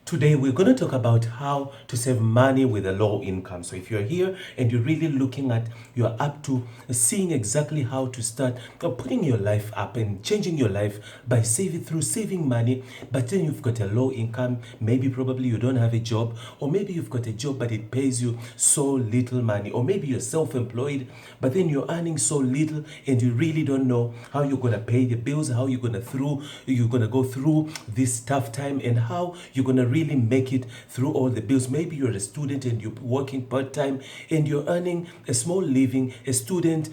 Today, we're going to talk about how to save money with a low income. So, if you're here and you're really looking at, you're up to seeing exactly how to start putting your life up and changing your life by saving money, but then you've got a low income, maybe probably you don't have a job, or maybe you've got a job but it pays you so little money, or maybe you're self employed, but then you're earning so little and you really don't know how you're going to pay the bills, how you're going to go through this tough time, and how you're going to really make it through all the bills. Maybe you're a student and you're working part-time and you're earning a small living, a student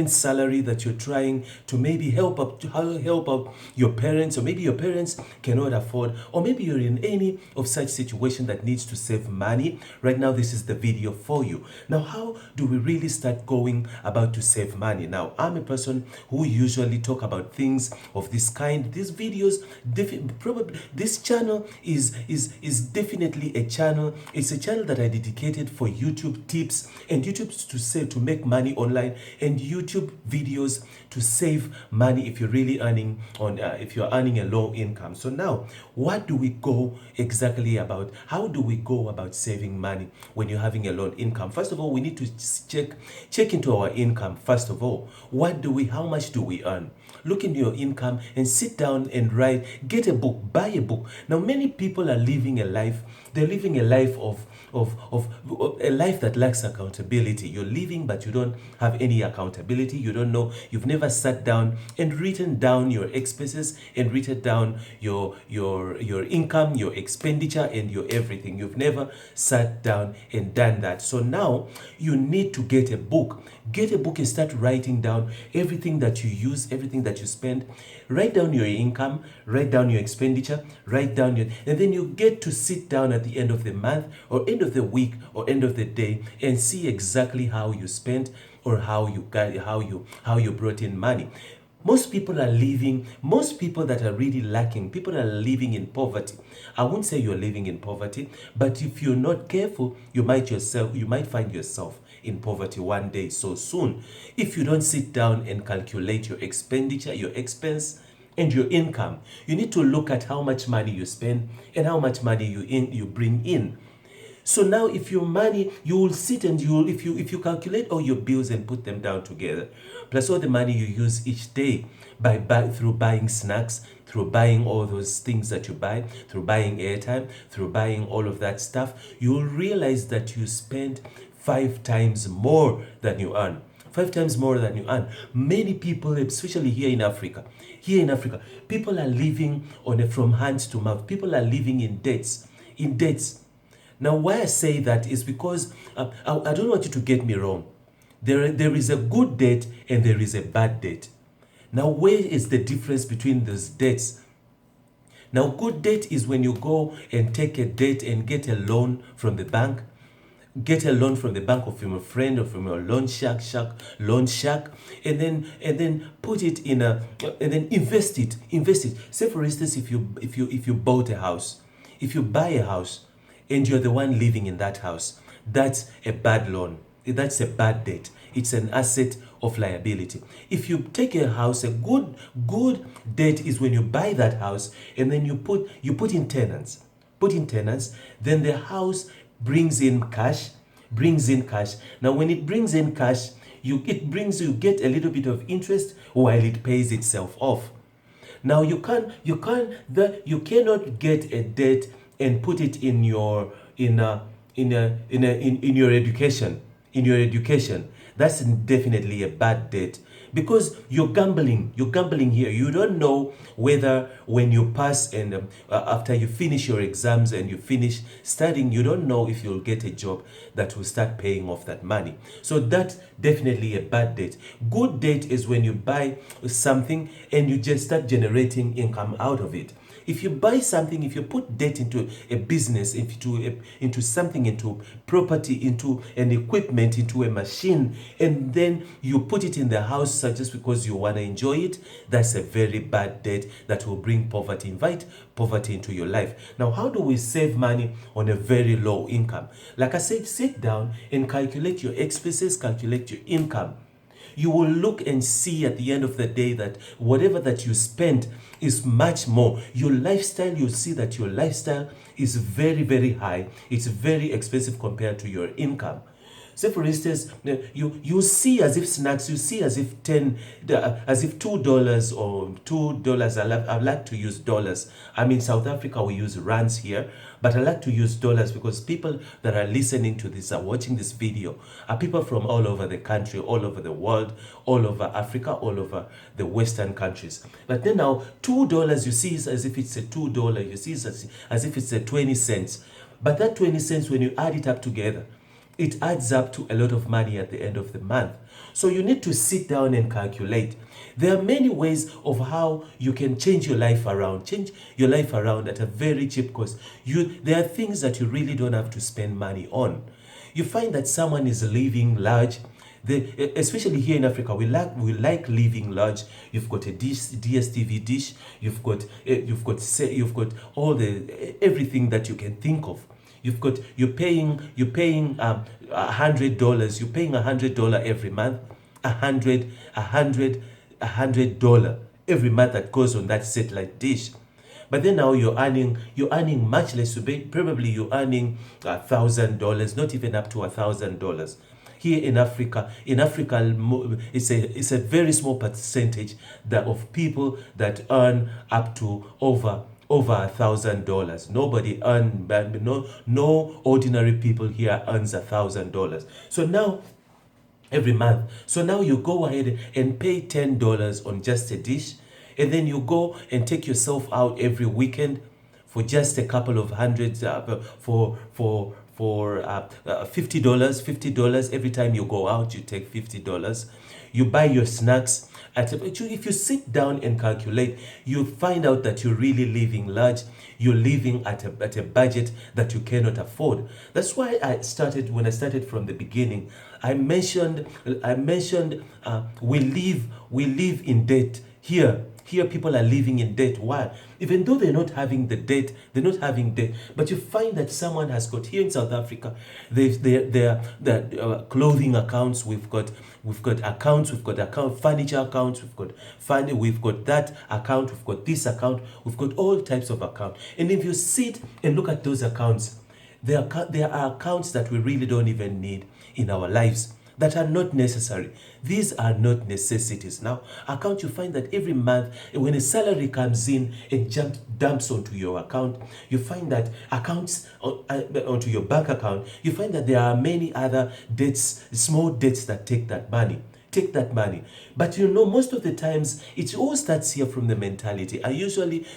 salary that you're trying to maybe help out your parents, or maybe your parents cannot afford, or maybe you're in any of such situation that needs to save money. Right now, this is the video for you. Now, how do we really start going about to save money? Now, I'm a person who usually talk about things of this kind. These videos, probably this channel is definitely a channel. It's a channel that I dedicated for YouTube tips and YouTube to make money online, and YouTube videos to save money if you're really earning if you're earning a low income. So now, what do we go exactly about? How do we go about saving money when you're having a low income? First of all, we need to check into our income. First of all, how much do we earn? Look into your income and sit down and write. Get a book, buy a book. Now, many people are living a life. They're living a life of a life that lacks accountability. You're living, but you don't have any accountability. You don't know. You've never sat down and written down your expenses and written down your income, your expenditure, and your everything. You've never sat down and done that. So now you need to get a book. Get a book and start writing down everything that you use, everything that you spend. Write down your income, write down your expenditure, and then you get to sit down at the end of the month or end of the week or end of the day and see exactly how you spent, or how you brought in money. Most people that are really lacking, people are living in poverty. I won't say you're living in poverty, but if you're not careful, you might find yourself in poverty one day so soon, if you don't sit down and calculate your expenditure, your expense, and your income. You need to look at how much money you spend and how much money you bring in. So now, if your money, you will sit and if you calculate all your bills and put them down together, plus all the money you use each day through buying snacks, through buying all those things that you buy, through buying airtime, through buying all of that stuff, you will realize that you spend 5 times more than you earn. 5 times more than you earn. Many people, especially here in Africa, people are living from hand to mouth. People are living in debts. Now, why I say that is because I don't want you to get me wrong. There is a good debt and there is a bad debt. Now, where is the difference between those debts? Now, good debt is when you go and take a debt and get a loan from the bank. Get a loan from the bank, or from a friend, or from your loan shark, and then put it in and then invest it. Say, for instance, if you bought a house, if you buy a house, and you're the one living in that house, that's a bad loan. That's a bad debt. It's an asset of liability. If you take a house, a good debt is when you buy that house and then you put in tenants. Then the house brings in cash. Now, when it brings in cash, you get a little bit of interest while it pays itself off. Now, you cannot get a debt and put it in your education. That's definitely a bad debt, because you're gambling here. You don't know whether when you pass and after you finish your exams and you finish studying, you don't know if you'll get a job that will start paying off that money. So that's definitely a bad debt. Good debt is when you buy something and you just start generating income out of it. If you buy something, if you put debt into a business, into something, into property, into an equipment, into a machine, and then you put it in the house just because you want to enjoy it, that's a very bad debt that will bring poverty, invite poverty into your life. Now, how do we save money on a very low income? Like I said, sit down and calculate your expenses, calculate your income. you will look and see at the end of the day that whatever that you spent is much more. Your lifestyle, you'll see that your lifestyle is very, very high. It's very expensive compared to your income. Say for instance, you see as if snacks, you see as if $2 or $2. I like to use dollars. I mean, South Africa we use rands here, but I like to use dollars because people that are listening to this, are watching this video, are people from all over the country, all over the world, all over Africa, all over the Western countries. But then now $2, you see as if it's a $2. You see as if it's a 20 cents. But that 20 cents, when you add it up together, it adds up to a lot of money at the end of the month. So you need to sit down and calculate. There are many ways of how you can change your life around. Change your life around at a very cheap cost. There are things that you really don't have to spend money on. You find that someone is living large. Especially here in Africa, we like living large. You've got a DSTV dish. You've got all the everything that you can think of. You're paying $100. You're paying $100 every month. $100 every month that goes on that satellite dish. But then now you're earning much less. Probably you're earning $1,000, not even up to $1,000. Here in Africa, it's a very small percentage of people that earn up to over $1,000. Nobody no ordinary people here earns $1,000. So now every month. So now you go ahead and pay $10 on just a dish, and then you go and take yourself out every weekend for just a couple of hundreds for $50 every time you go out. You take $50. You buy your snacks. If you sit down and calculate, you find out that you're really living large. You're living at a budget that you cannot afford. That's why when I started from the beginning, I mentioned we live in debt here. Here people are living in debt. Why? Even though they're not having debt, but you find that someone has got, here in South Africa, their clothing accounts, we've got accounts, furniture accounts, we've got that account, we've got this account, we've got all types of accounts. And if you sit and look at those accounts, there are accounts that we really don't even need in our lives, that are not necessary. These are not necessities. Now, account, you find that every month, when a salary comes in and dumps onto your account, you find that onto your bank account, you find that there are many other debts, small debts that take that money. But most of the times, it all starts here from the mentality.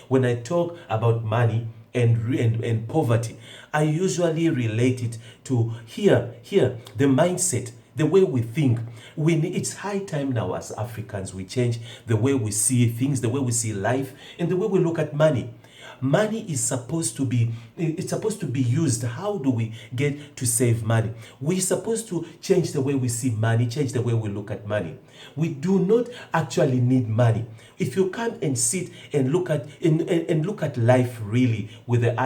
When I talk about money and poverty, I usually relate it to the mindset, the way we think. It's high time now as Africans we change the way we see things, the way we see life, and the way we look at money. Money is supposed to be used. How do we get to save money? We're supposed to change the way we see money, change the way we look at money. We do not actually need money. If you come and sit and look at life really with the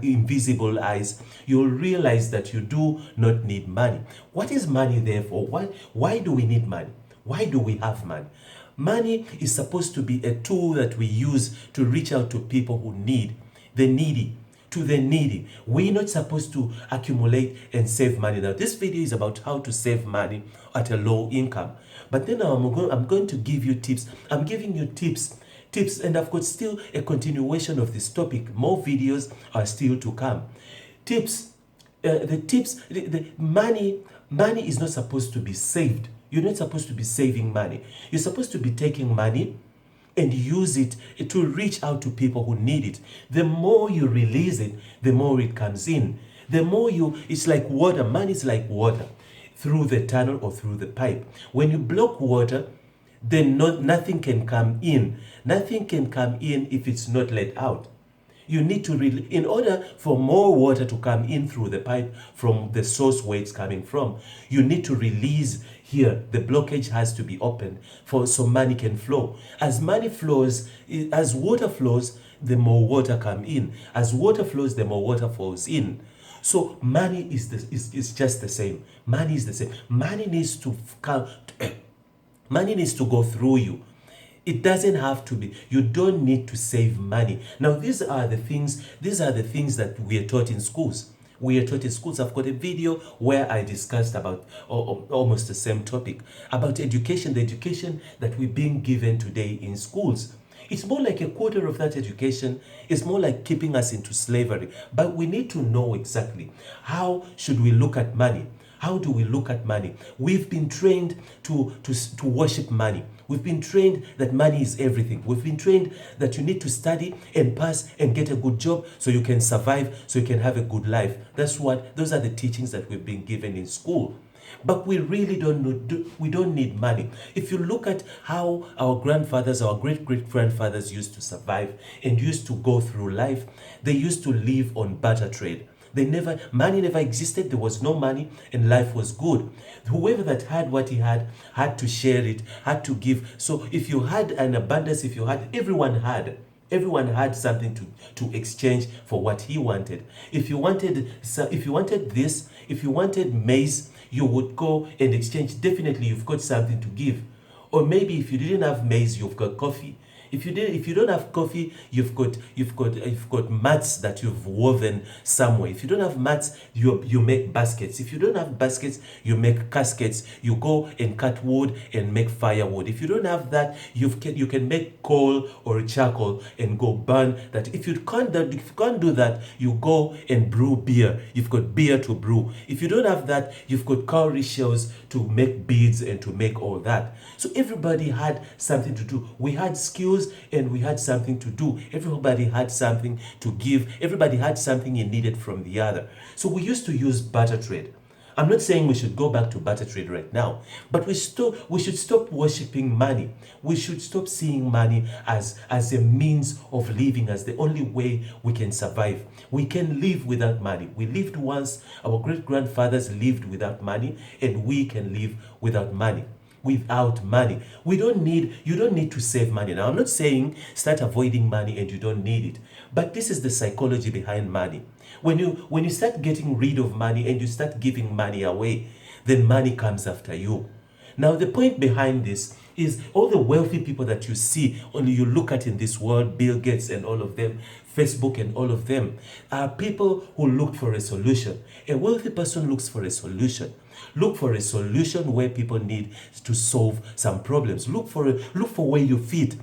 invisible eyes, you'll realize that you do not need money. What is money there for? Why do we need money? Why do we have money? Money is supposed to be a tool that we use to reach out to people who need, the needy. We're not supposed to accumulate and save money. Now, this video is about how to save money at a low income. But then I'm going to give you tips. I'm giving you tips, and I've got still a continuation of this topic. More videos are still to come. Money is not supposed to be saved. You're not supposed to be saving money. You're supposed to be taking money and use it to reach out to people who need it. The more you release it, the more it comes in. It's like water. Money is like water through the tunnel or through the pipe. When you block water, then nothing can come in. Nothing can come in if it's not let out. You need to in order for more water to come in through the pipe from the source where it's coming from, you need to release here. The blockage has to be opened so money can flow. As money flows, as water flows, the more water come in. As water flows, the more water falls in. So money is just the same. Money is the same. Money needs to come. Money needs to go through you. It doesn't have to be, you don't need to save money. Now, these are the things that we are taught in schools. We are taught in schools. I've got a video where I discussed about almost the same topic, about education, the education that we're being given today in schools. It's more like a quarter of that education is more like keeping us into slavery. But we need to know exactly how should we look at money. How do we look at money? We've been trained to worship money. We've been trained that money is everything. We've been trained that you need to study and pass and get a good job so you can survive, so you can have a good life. Those are the teachings that we've been given in school. But we really we don't need money. If you look at how our grandfathers, our great-great-grandfathers used to survive and used to go through life, they used to live on barter trade. Money never existed. There was no money and life was good. Whoever that had what he had to share it, had to give. So if you had an abundance, everyone had something to exchange for what he wanted. If you wanted maize, you would go and exchange. Definitely you've got something to give. Or maybe if you didn't have maize, you've got coffee. If you don't have coffee, you've got mats that you've woven somewhere. If you don't have mats, you make baskets. If you don't have baskets, you make caskets. You go and cut wood and make firewood. If you don't have that, you can make coal or charcoal and go burn that. If you can't do that, you go and brew beer. You've got beer to brew. If you don't have that, you've got cowrie shells to make beads and to make all that. So everybody had something to do. We had skills and we had something to do. Everybody had something to give. Everybody had something he needed from the other. So we used to use barter trade. I'm not saying we should go back to barter trade right now, but we should stop worshiping money. We should stop seeing money as a means of living, as the only way we can survive. We can live without money. We lived once, our great-grandfathers lived without money, and we can live without money. Without money. You don't need to save money. Now, I'm not saying start avoiding money and you don't need it, but this is the psychology behind money. When you start getting rid of money and you start giving money away, then money comes after you. Now, the point behind this is all the wealthy people that you see, only you look at in this world, Bill Gates and all of them, Facebook and all of them, are people who look for a solution. A wealthy person looks for a solution. Look for a solution where people need to solve some problems. Look for where you fit.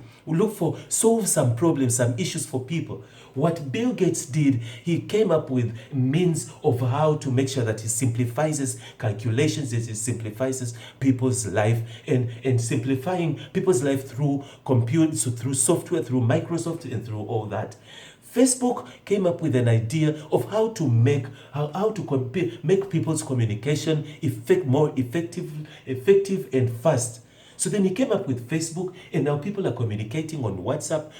Solve some problems, some issues for people. What Bill Gates did, he came up with means of how to make sure that he simplifies calculations, he simplifies people's life, and simplifying people's life through computers, so through software, through Microsoft, and through all that. Facebook came up with an idea of how to make people's communication more effective and fast. So then he came up with Facebook, and now people are communicating on WhatsApp,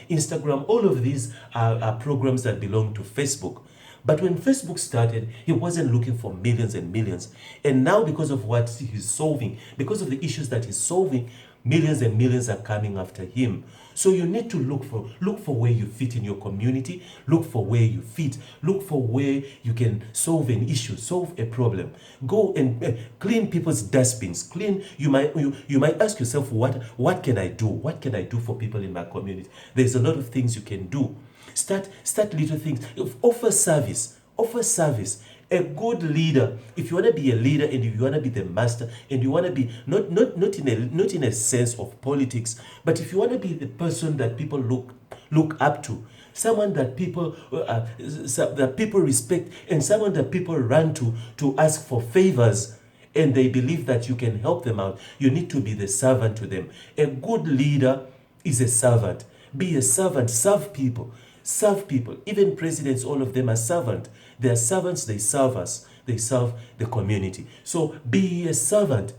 Instagram. All of these are programs that belong to Facebook. But when Facebook started, he wasn't looking for millions and millions. And now because of what he's solving, because of the issues that he's solving, millions and millions are coming after him. So you need to look for where you fit in your community, look for where you fit, look for where you can solve an issue, solve a problem. Go and clean people's dustbins. You might ask yourself, what can I do? What can I do for people in my community? There's a lot of things you can do. Start little things. Offer service. A good leader, if you want to be a leader and if you want to be the master and you want to be not in a sense of politics, but if you want to be the person that people look up to, someone that people respect, and someone that people run to ask for favors, and they believe that you can help them out, you need to be the servant to them. A good leader is a servant. Be a servant. Serve people. Even presidents, all of them are servants. They are servants. They serve us. They serve the community. So be a servant.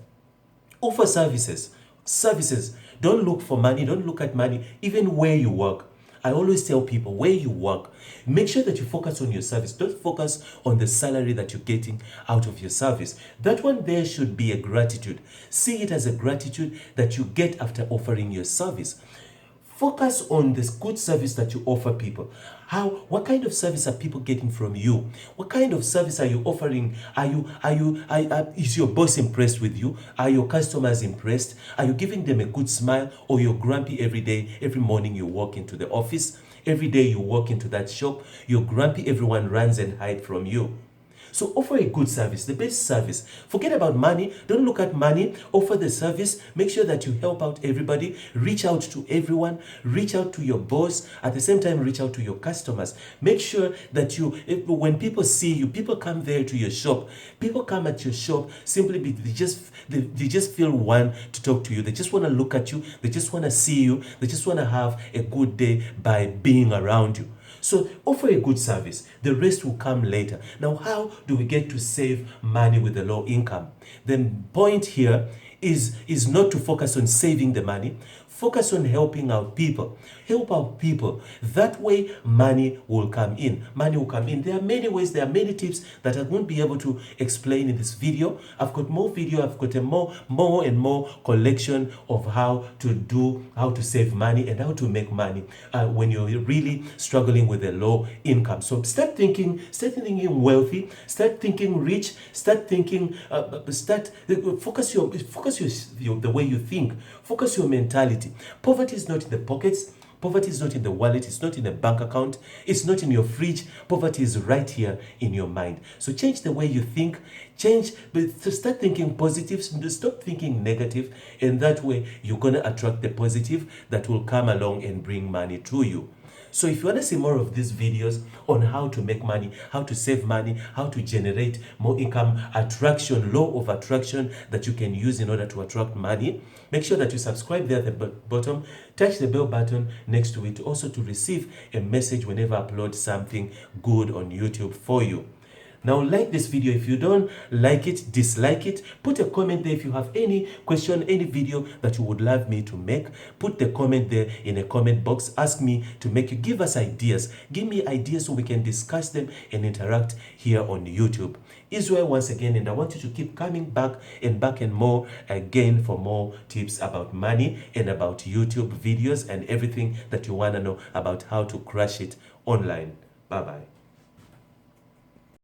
Offer services. Don't look for money. Don't look at money. Even where you work. I always tell people, where you work, make sure that you focus on your service. Don't focus on the salary that you're getting out of your service. That one there should be a gratitude. See it as a gratitude that you get after offering your service. Focus on this good service that you offer people. What kind of service are people getting from you? What kind of service are you offering? Is your boss impressed with you? Are your customers impressed? Are you giving them a good smile, or you're grumpy every day, every morning you walk into the office, every day you walk into that shop, you're grumpy, everyone runs and hide from you? So offer a good service, the best service. Forget about money. Don't look at money. Offer the service. Make sure that you help out everybody. Reach out to everyone. Reach out to your boss. At the same time, reach out to your customers. Make sure that when people see you, people come there to your shop. People come at your shop simply because they just feel one to talk to you. They just want to look at you. They just want to see you. They just want to have a good day by being around you. So offer a good service. The rest will come later. Now, how do we get to save money with a low income? The point here is not to focus on saving the money. Focus on helping out people. Help out people. That way, money will come in. Money will come in. There are many ways, there are many tips that I won't be able to explain in this video. I've got more video, I've got a more and more collection of how to save money and how to make money when you're really struggling with a low income. So start thinking wealthy, start thinking rich, start thinking, focus the way you think, focus your mentality. Poverty is not in the pockets. Poverty is not in the wallet. It's not in the bank account. It's not in your fridge. Poverty is right here in your mind. So change the way you think. Start thinking positive. Stop thinking negative. And that way, you're going to attract the positive that will come along and bring money to you. So if you want to see more of these videos on how to make money, how to save money, how to generate more income, law of attraction that you can use in order to attract money, make sure that you subscribe there at the bottom. Touch the bell button next to it also to receive a message whenever I upload something good on YouTube for you. Now, like this video. If you don't like it, dislike it. Put a comment there if you have any question, any video that you would love me to make. Put the comment there in a comment box. Ask me to make you. Give us ideas. Give me ideas so we can discuss them and interact here on YouTube. Israel once again, and I want you to keep coming back and more again for more tips about money and about YouTube videos and everything that you want to know about how to crush it online. Bye-bye.